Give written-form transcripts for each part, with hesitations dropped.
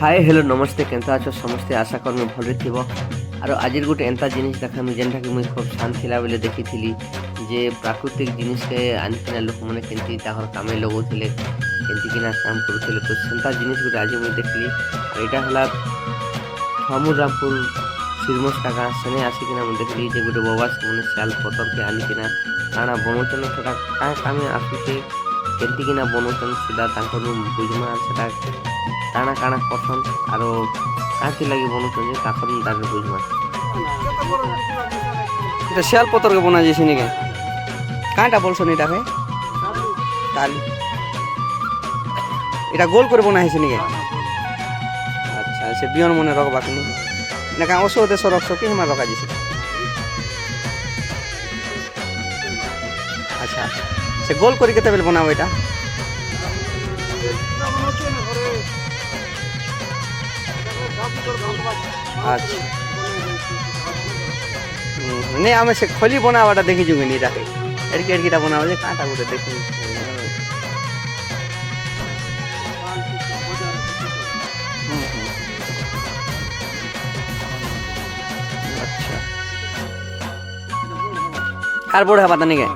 hi hello नमस्ते केनता अछ समस्ते आशा कर मैं भले थिबो आरो आजिर गोटे एंता जिनिस देखामी जेनटा कि मुई खूब शांत थिला बेले देखिथिली जे प्राकृतिक जिनिस के आनिकिना लोक माने केंती ताहर कामे लगोथिले केंती किना काम करुथिले तो सेंता जिनिस गोटे आज मुई देखली और एटा हला फामुरामपुर सिरमस टाका सेने आसिकिना मुई देखली जे गोटे बाबा माने साल पतर के आनिकिना काना बनोचन सेटा का कामे आसुचे केंती किना बनोचन सीधा तांकर बुझमा सेटा काना काना करसन आरो काथी लगी बनोचन जे ताकर ताके बुझमा এটা শিয়াল পতরকে বনা যাইছে নাকি কাঁটা বলছো এটাকে তালি এটা গোল করে বনা হয়েছে নাকি আচ্ছা সে বিয়ন মনে রাখবা কি না কাঁ ওষুধ দেশ রক্ষ কি হিমা রাখা যাইছে আচ্ছা সে গোল করে কেতে বেল বনাবো এটা আচ্ছা नहीं आम से खोली बनावाटा देखी जुगे नहीं रखे एड़की एड़कीटा बनावा जे कांटा गोटे देखी अच्छा আর বড় হবা তানি কে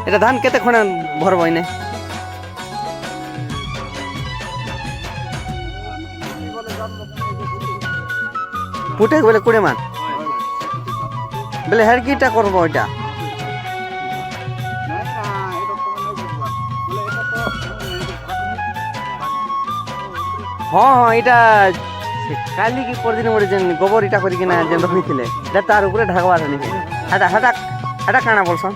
এটা ধান কেতে খনে ভরব ইনে ফুটে বলে কুড়ে মান বলে হের কিটা করবো এটা হ্যাঁ এটা কালি কি পরদিন ওরে যেন গোবর ইটা করি কিনা যেন রখিছিলে এটা তার উপরে ঢাকবার নিছে হাটা হাটা হাটা কানা বলছন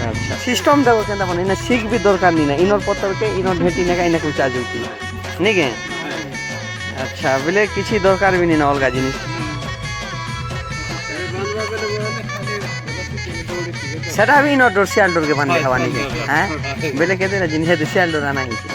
আচ্ছা সিস্টেম দেবো কেন মানে না শিখবি দরকার নি না ইনর পত্রকে ইনর ঢেটি নেকা ইনা কুচা যাউতি নাকি আচ্ছা বলে কিছু দরকার বি নি না অলগা জিনিস সেটা বি ইনর ডোর শিয়াল ডোরকে বান্ধে খাওয়া নাকি হ্যাঁ বলে কেতে না জিনিস শিয়াল ডোর আনা হইছে